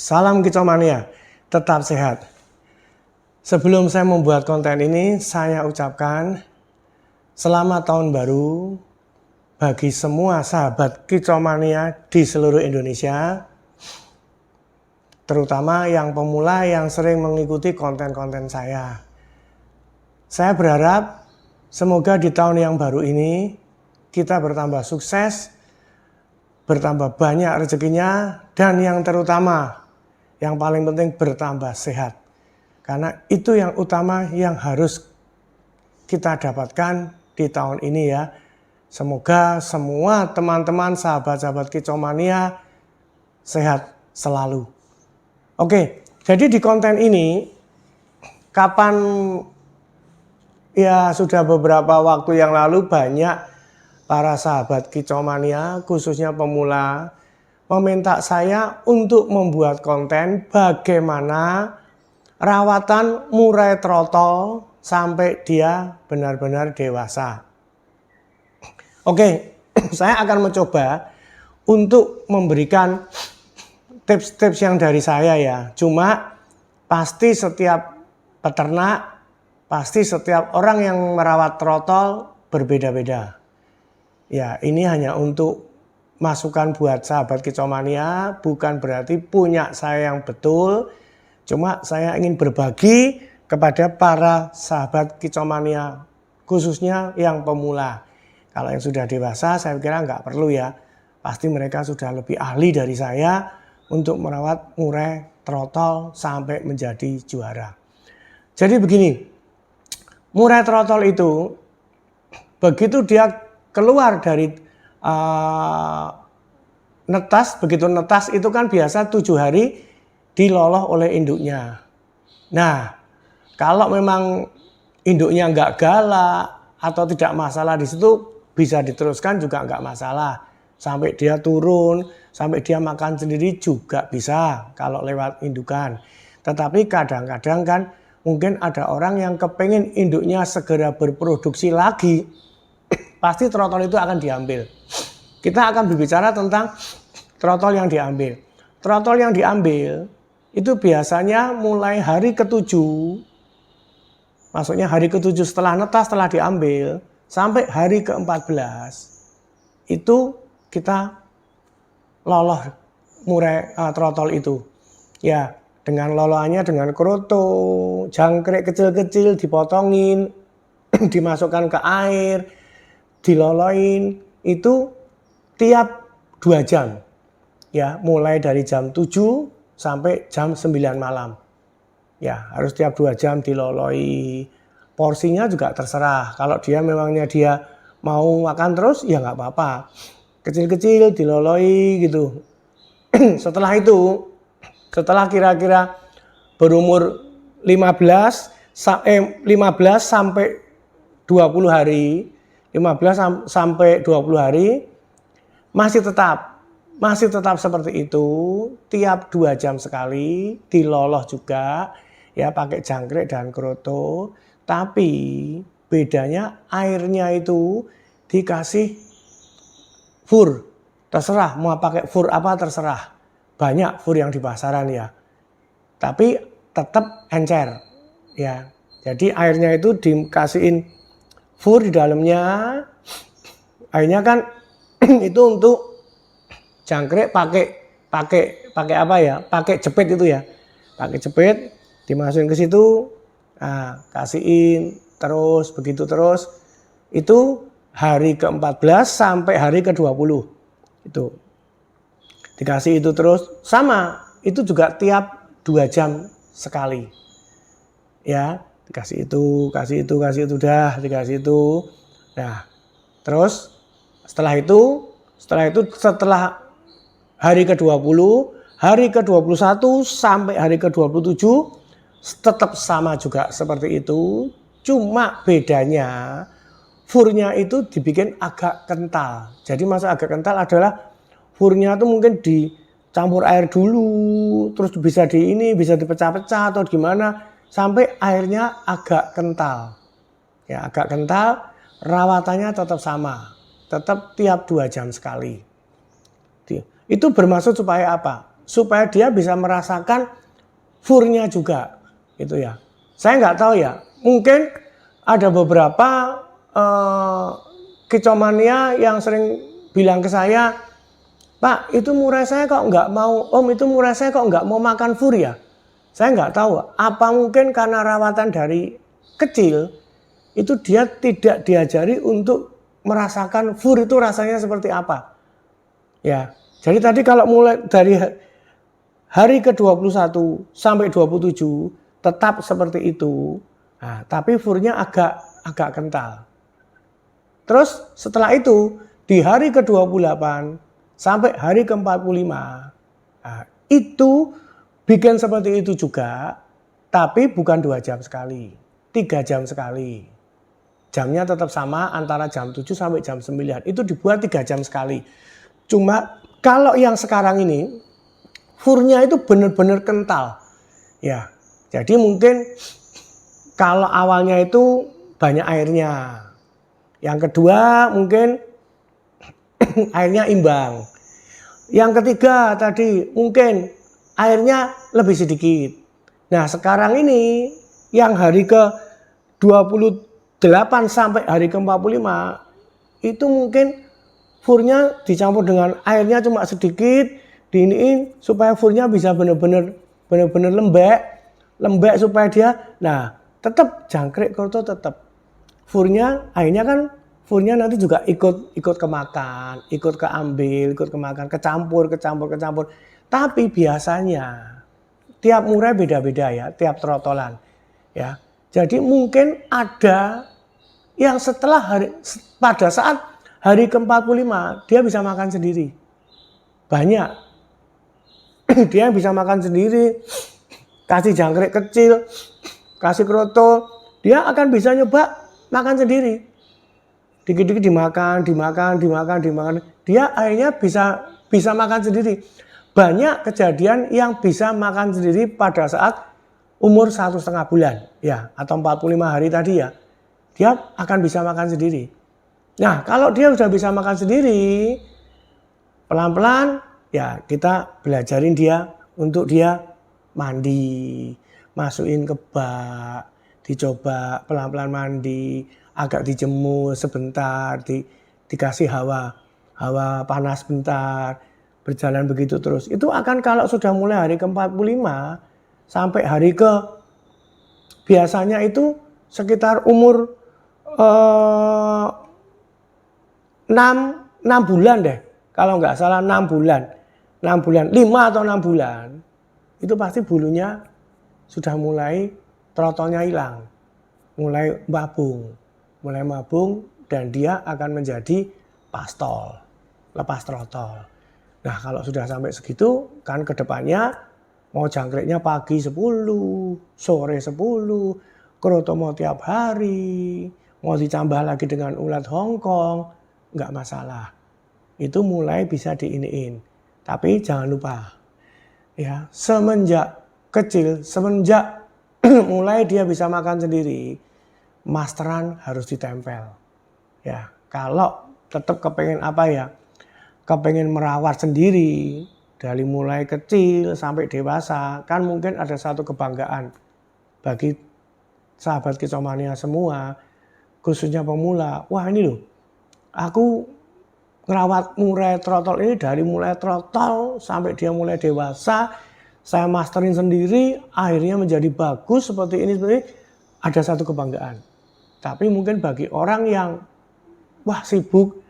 Salam Kicomania, tetap sehat. Sebelum saya membuat konten ini, saya ucapkan selamat tahun baru bagi semua sahabat Kicomania di seluruh Indonesia, terutama yang pemula yang sering mengikuti konten-konten saya. Saya berharap semoga di tahun yang baru ini kita bertambah sukses, bertambah banyak rezekinya, dan yang terutama, yang paling penting bertambah sehat. Karena itu yang utama yang harus kita dapatkan di tahun ini ya. Semoga semua teman-teman sahabat-sahabat Kicomania sehat selalu. Oke, jadi di konten ini kapan ya sudah beberapa waktu yang lalu banyak para sahabat Kicomania khususnya pemula meminta saya untuk membuat konten bagaimana rawatan murai trotol sampai dia benar-benar dewasa. Oke, saya akan mencoba untuk memberikan tips-tips yang dari saya ya. Cuma pasti setiap peternak, pasti setiap orang yang merawat trotol berbeda-beda. Ya, ini hanya untuk masukan buat sahabat Kicomania, bukan berarti punya saya yang betul. Cuma saya ingin berbagi kepada para sahabat Kicomania, khususnya yang pemula. Kalau yang sudah dewasa saya kira nggak perlu ya. Pasti mereka sudah lebih ahli dari saya untuk merawat murai trotol sampai menjadi juara. Jadi begini, murai trotol itu begitu dia keluar dari netas, begitu netas itu kan biasa 7 hari diloloh oleh induknya. Nah, kalau memang induknya nggak galak atau tidak masalah di situ, bisa diteruskan juga nggak masalah. Sampai dia turun, sampai dia makan sendiri juga bisa kalau lewat indukan. Tetapi kadang-kadang kan mungkin ada orang yang kepengen induknya segera berproduksi lagi, pasti trotol itu akan diambil. Kita akan berbicara tentang trotol yang diambil. Trotol yang diambil itu biasanya mulai hari ke-7, maksudnya hari ke-7 setelah netas telah diambil, sampai hari ke-14, itu kita loloh murai trotol itu. Ya, dengan loloannya dengan kroto, jangkrik kecil-kecil dipotongin, dimasukkan ke air, diloloin itu tiap 2 jam. Ya, mulai dari jam 7 sampai jam 9 malam. Ya, harus tiap 2 jam diloloi. Porsinya juga terserah. Kalau dia memangnya dia mau makan terus ya nggak apa-apa. Kecil-kecil diloloi gitu. Setelah itu, setelah kira-kira berumur 15 sampai 20 hari, 15 sampai 20 hari masih tetap seperti itu, tiap 2 jam sekali diloloh juga ya pakai jangkrik dan kroto, tapi bedanya airnya itu dikasih fur, terserah mau pakai fur apa terserah, banyak fur yang di pasaran ya, tapi tetap encer ya. Jadi airnya itu dikasihin fur di dalamnya, airnya kan itu untuk jangkrik pakai apa ya? Pakai jepit itu ya. Pakai jepit dimasukin ke situ. Nah, kasihin terus begitu terus. Itu hari ke-14 sampai hari ke-20. Itu. Dikasih itu terus sama, itu juga tiap 2 jam sekali. Ya, dikasih itu, kasih itu, dah, dikasih itu. Nah, terus setelah hari ke-20, hari ke-21 sampai hari ke-27 tetap sama juga seperti itu. Cuma bedanya furnya itu dibikin agak kental. Jadi maksud agak kental adalah furnya itu mungkin dicampur air dulu, terus bisa bisa dipecah-pecah atau gimana sampai airnya agak kental. Ya, agak kental, rawatannya tetap sama. Tetap tiap 2 jam sekali. Itu bermaksud supaya apa? supaya dia bisa merasakan furnya juga, gitu ya. Saya nggak tahu ya, mungkin ada beberapa kicomania yang sering bilang ke saya, Pak, itu murai saya kok nggak mau, Om itu murai saya kok nggak mau makan fur ya. Saya nggak tahu, apa mungkin karena rawatan dari kecil, itu dia tidak diajari untuk merasakan fur itu rasanya seperti apa. Ya, jadi tadi kalau mulai dari hari ke-21 sampai 27 tetap seperti itu. Nah, tapi furnya agak kental. Terus setelah itu di hari ke-28 sampai hari ke-45 nah, itu bikin seperti itu juga, tapi bukan 2 jam sekali, 3 jam sekali. Jamnya tetap sama antara jam 7 sampai jam 9. Itu dibuat 3 jam sekali. Cuma kalau yang sekarang ini furnya itu benar-benar kental. Ya. Jadi mungkin kalau awalnya itu banyak airnya. Yang kedua mungkin airnya imbang. Yang ketiga tadi mungkin airnya lebih sedikit. Nah, sekarang ini yang hari ke-28 sampai hari ke-45 itu mungkin furnya dicampur dengan airnya cuma sedikit, diiniin supaya furnya bisa benar-benar lembek supaya dia, nah tetap jangkrik kroto tetap furnya, akhirnya kan furnya nanti juga ikut kemakan, ikut keambil, ikut kemakan, kecampur. Tapi biasanya tiap murai beda-beda ya, tiap trotolan ya. Jadi mungkin ada yang pada saat hari ke-45 dia bisa makan sendiri. Banyak. Dia bisa makan sendiri, kasih jangkrik kecil, kasih kroto, dia akan bisa nyoba makan sendiri. Dikit-dikit dimakan. Dia akhirnya bisa makan sendiri. Banyak kejadian yang bisa makan sendiri pada saat umur 1,5 bulan ya, atau 45 hari tadi ya. Dia akan bisa makan sendiri. Nah, kalau dia sudah bisa makan sendiri, pelan-pelan ya kita belajarin dia untuk dia mandi, masukin ke bak, dicoba pelan-pelan mandi, agak dijemur sebentar, dikasih hawa panas sebentar, berjalan begitu terus. Itu akan kalau sudah mulai hari ke-45 sampai hari biasanya itu sekitar umur 6 bulan deh. Kalau nggak salah 6 bulan. 5 atau 6 bulan. Itu pasti bulunya sudah mulai trotolnya hilang. Mulai mabung dan dia akan menjadi pastol. Lepas trotol. Nah, kalau sudah sampai segitu kan kedepannya mau jangkriknya pagi 10, sore 10, kroto mau tiap hari, mau ditambah lagi dengan ulat Hongkong, nggak masalah. Itu mulai bisa diiniin. Tapi jangan lupa, ya semenjak kecil, semenjak mulai dia bisa makan sendiri, masteran harus ditempel. Ya, kalau tetap kepengen kepengen merawat sendiri dari mulai kecil sampai dewasa, kan mungkin ada satu kebanggaan bagi sahabat kicomania semua, khususnya pemula. Wah ini loh, aku ngerawat murai trotol ini dari mulai trotol sampai dia mulai dewasa, saya masterin sendiri, akhirnya menjadi bagus seperti ini, ada satu kebanggaan. Tapi mungkin bagi orang yang wah sibuk,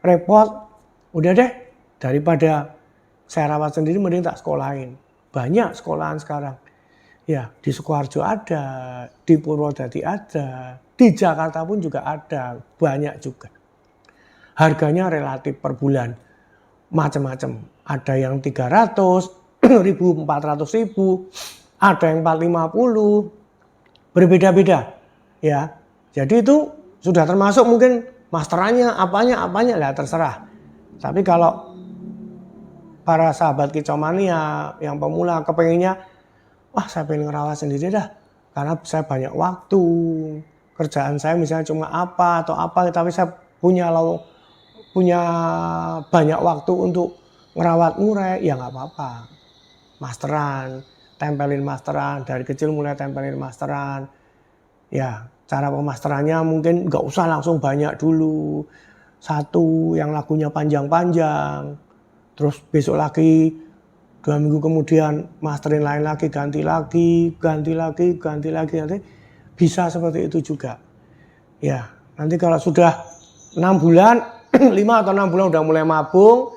repot, udah deh daripada saya rawat sendiri mending tak sekolahin. Banyak sekolahan sekarang. Ya, di Sukoharjo ada, di Purwodadi ada, di Jakarta pun juga ada, banyak juga. Harganya relatif per bulan macam-macam. Ada yang 300 ribu, 400 ribu, ada yang 450, berbeda-beda. Ya, jadi itu sudah termasuk mungkin masterannya, apanya lah terserah. Tapi kalau para sahabat kicomania yang pemula kepengennya, wah saya pengen ngerawat sendiri dah, karena saya banyak waktu, kerjaan saya misalnya cuma apa, tapi saya punya banyak waktu untuk ngerawat murai, ya nggak apa-apa. masteran, tempelin masteran, dari kecil mulai tempelin masteran. Ya, cara pemasterannya mungkin nggak usah langsung banyak dulu. Satu yang lagunya panjang-panjang, terus besok lagi 2 minggu kemudian masterin lain lagi, ganti lagi, nanti bisa seperti itu juga. Ya, nanti kalau sudah 6 bulan, 5 atau 6 bulan udah mulai mabung,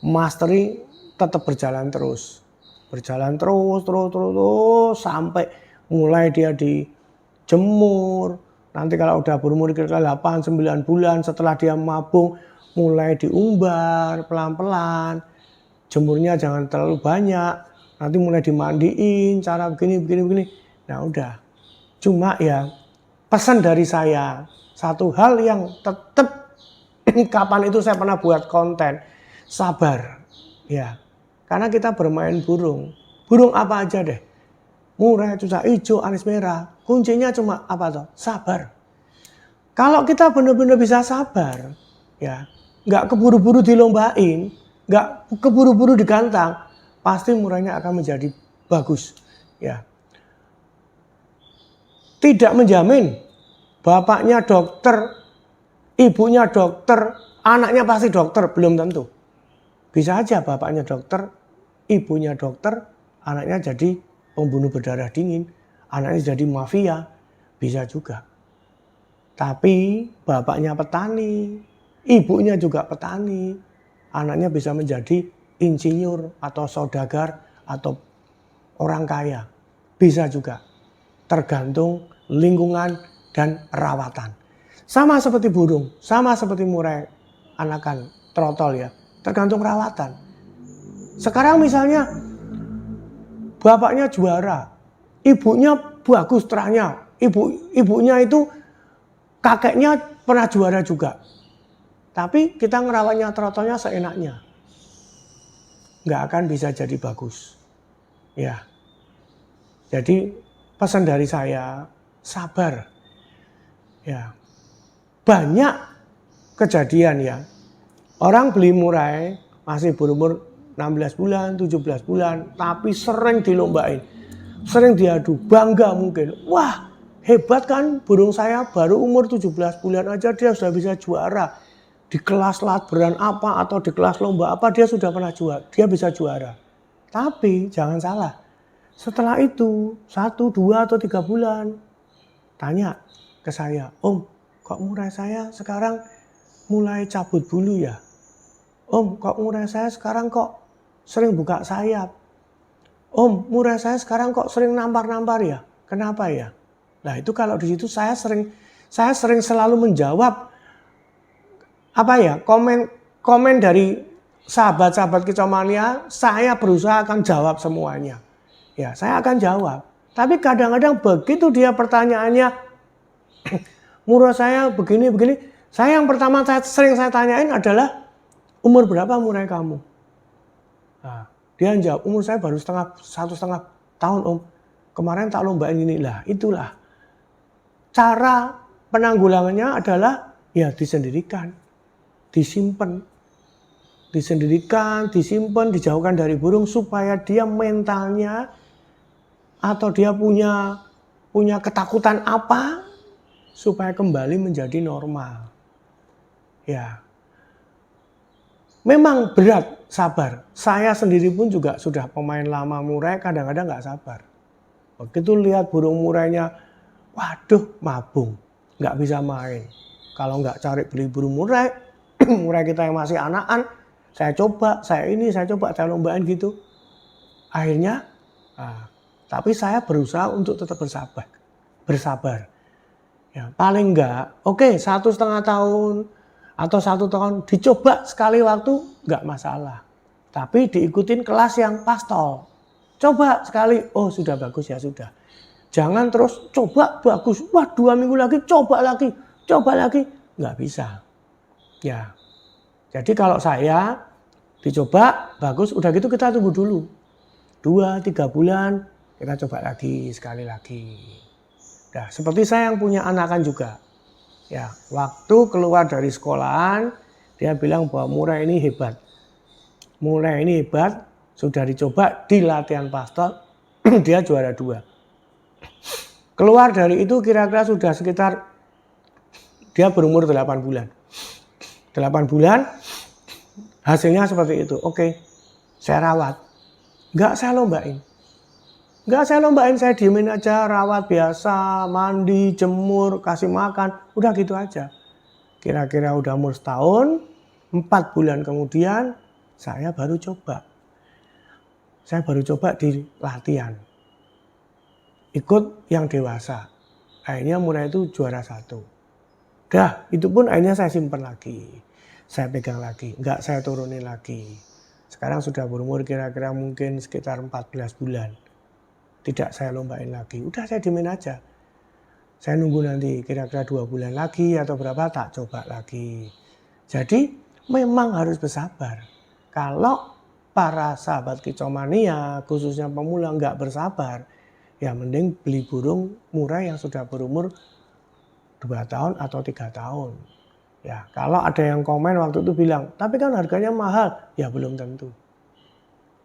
mastering tetap berjalan terus. Berjalan terus sampai mulai dia dijemur. Nanti kalau udah berumur kira-kira 8-9 bulan setelah dia mabung, mulai diumbar pelan-pelan. Jemurnya jangan terlalu banyak. Nanti mulai dimandiin, cara begini. Nah udah. Cuma ya pesan dari saya, satu hal yang tetap kapan itu saya pernah buat konten, sabar. Ya, karena kita bermain burung. Burung apa aja deh. Murai, cucak hijau, anis merah. Kuncinya cuma apa toh? Sabar. Kalau kita benar-benar bisa sabar, ya, nggak keburu-buru dilombain, nggak keburu-buru digantang, pasti murainya akan menjadi bagus. Ya. Tidak menjamin bapaknya dokter, ibunya dokter, anaknya pasti dokter, belum tentu. Bisa aja bapaknya dokter, ibunya dokter, anaknya jadi pembunuh berdarah dingin, anaknya jadi mafia, bisa juga. Tapi bapaknya petani, ibunya juga petani, anaknya bisa menjadi insinyur atau saudagar atau orang kaya. Bisa juga, tergantung lingkungan dan rawatan. Sama seperti burung, sama seperti murai anakan trotol ya, tergantung rawatan. Sekarang misalnya bapaknya juara, ibunya bagus terahnya, ibunya itu kakeknya pernah juara juga. Tapi kita ngerawatnya trotolnya seenaknya, nggak akan bisa jadi bagus. Ya, jadi pesan dari saya, sabar. Ya, banyak kejadian ya. Orang beli murai masih berumur 16 bulan, 17 bulan, tapi sering dilombain, sering diadu, bangga mungkin. Wah, hebat kan burung saya baru umur 17 bulan aja dia sudah bisa juara. Di kelas latberan apa atau di kelas lomba apa dia sudah pernah juara, dia bisa juara. Tapi jangan salah, setelah itu 1, 2 atau 3 bulan tanya ke saya, Om, kok murai saya sekarang mulai cabut bulu ya? Om, kok murai saya sekarang kok sering buka sayap? Om, murai saya sekarang kok sering nampar-nampar ya? Kenapa ya? Nah itu kalau di situ saya sering selalu menjawab komen dari sahabat-sahabat Kicomania, saya berusaha akan jawab semuanya. Ya, saya akan jawab. Tapi kadang-kadang begitu dia pertanyaannya, murai saya begini, saya yang pertama sering saya tanyain adalah, umur berapa murai kamu? Nah, dia jawab, umur saya baru 1,5 tahun Om. Kemarin tak lombain ini lah, itulah. Cara penanggulangannya adalah ya disendirikan. Disimpan, dijauhkan dari burung supaya dia mentalnya atau dia punya ketakutan apa supaya kembali menjadi normal. Ya, memang berat sabar. Saya sendiri pun juga sudah pemain lama murai, kadang-kadang nggak sabar. Begitu lihat burung murainya, waduh mabung, nggak bisa main. Kalau nggak cari beli burung murai, murai kita yang masih anakan, saya coba lombain gitu. Akhirnya, tapi saya berusaha untuk tetap bersabar. Ya, paling enggak, oke 1,5 tahun atau 1 tahun dicoba sekali waktu enggak masalah. Tapi diikutin kelas yang pastol. Coba sekali, oh sudah bagus ya sudah. Jangan terus coba bagus, wah 2 minggu lagi coba lagi, enggak bisa. Ya, jadi kalau saya dicoba bagus, udah gitu kita tunggu dulu 2-3 bulan, kita coba lagi sekali lagi. Nah, seperti saya yang punya anakan juga, ya waktu keluar dari sekolahan dia bilang bahwa murai ini hebat, Sudah dicoba di latihan pastor, dia juara 2. Keluar dari itu kira-kira sudah sekitar, dia berumur 8 bulan. 8 bulan, hasilnya seperti itu. Oke, saya rawat. Enggak saya lombain. Saya diemin aja, rawat biasa, mandi, jemur, kasih makan, udah gitu aja. Kira-kira udah umur setahun, 4 bulan kemudian, saya baru coba. Saya baru coba di latihan. Ikut yang dewasa. Akhirnya mulai itu juara 1. Dah, itu pun akhirnya saya simpan lagi. Saya pegang lagi, enggak saya turunin lagi. Sekarang sudah berumur kira-kira mungkin sekitar 14 bulan. Tidak saya lombain lagi, udah saya diemin aja. Saya nunggu nanti kira-kira 2 bulan lagi atau berapa tak coba lagi. Jadi memang harus bersabar. Kalau para sahabat kicomania, khususnya pemula nggak bersabar, ya mending beli burung murah yang sudah berumur 2 tahun atau 3 tahun. Ya, kalau ada yang komen waktu itu bilang, tapi kan harganya mahal. Ya belum tentu.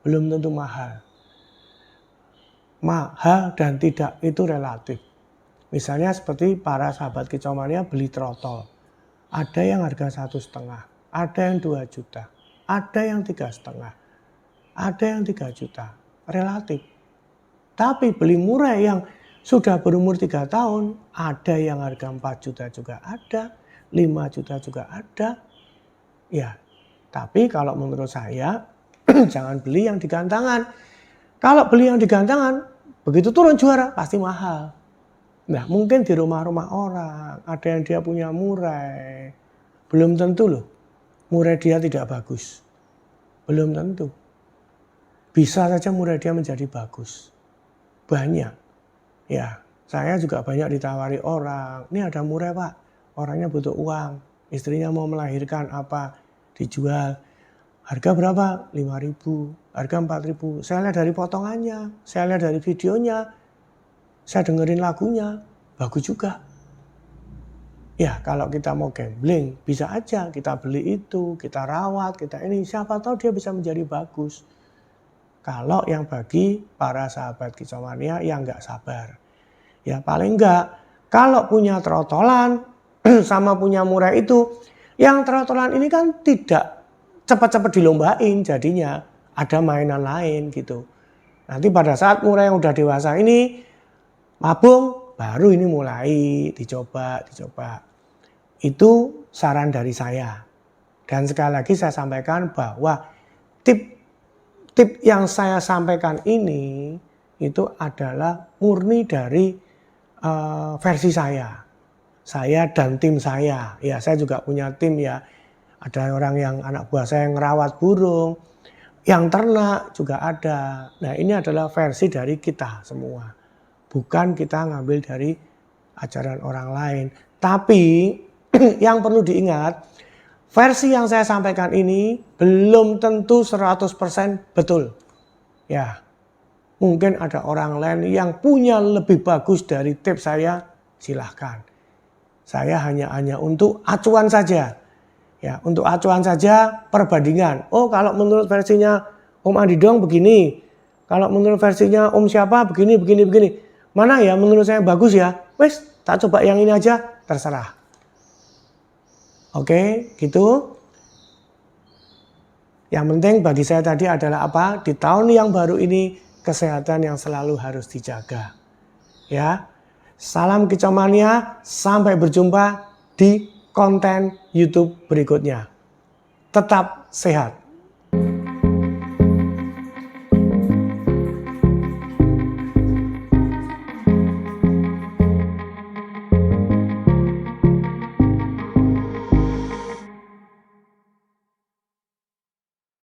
Belum tentu mahal. Mahal dan tidak itu relatif. Misalnya seperti para sahabat kicomania beli trotol. Ada yang harga 1,5, ada yang 2 juta, ada yang 3,5, ada yang 3 juta. Relatif. Tapi beli murah yang sudah berumur 3 tahun, ada yang harga 4 juta juga ada, 5 juta juga ada. Ya, tapi kalau menurut saya, jangan beli yang digantangan. Kalau beli yang digantangan, begitu turun juara, pasti mahal. Nah, mungkin di rumah-rumah orang, ada yang dia punya murai. Belum tentu loh, murai dia tidak bagus. Belum tentu. Bisa saja murai dia menjadi bagus. Banyak. Ya, saya juga banyak ditawari orang. Ini ada murai pak, orangnya butuh uang. Istrinya mau melahirkan apa, dijual. Harga berapa? 5.000, harga 4.000. Saya lihat dari potongannya, saya lihat dari videonya, saya dengerin lagunya, bagus juga. Ya kalau kita mau gambling, bisa aja kita beli itu, kita rawat, kita ini. Siapa tahu dia bisa menjadi bagus. Kalau yang bagi para sahabat kicomania yang nggak sabar. Ya paling enggak, kalau punya trotolan sama punya murai itu, yang trotolan ini kan tidak cepat-cepat dilombain, jadinya ada mainan lain gitu. Nanti pada saat murai yang udah dewasa ini mabung, baru ini mulai dicoba. Itu saran dari saya. Dan sekali lagi saya sampaikan bahwa tip yang saya sampaikan ini itu adalah murni dari versi saya. Saya dan tim saya. Ya, saya juga punya tim ya. Ada orang yang anak buah saya yang ngerawat burung, yang ternak juga ada. Nah, ini adalah versi dari kita semua. Bukan kita ngambil dari ajaran orang lain. Tapi yang perlu diingat, versi yang saya sampaikan ini belum tentu 100% betul. Ya, mungkin ada orang lain yang punya lebih bagus dari tips saya, silahkan. Saya hanya untuk acuan saja. Ya, untuk acuan saja perbandingan. Oh, kalau menurut versinya Om Andi Dong begini. Kalau menurut versinya Om siapa begini. Mana ya menurut saya bagus ya? Wes, tak coba yang ini aja, terserah. Oke, gitu. Yang penting bagi saya tadi adalah apa? Di tahun yang baru ini kesehatan yang selalu harus dijaga. Ya. Salam kicomania, sampai berjumpa di konten YouTube berikutnya. Tetap sehat.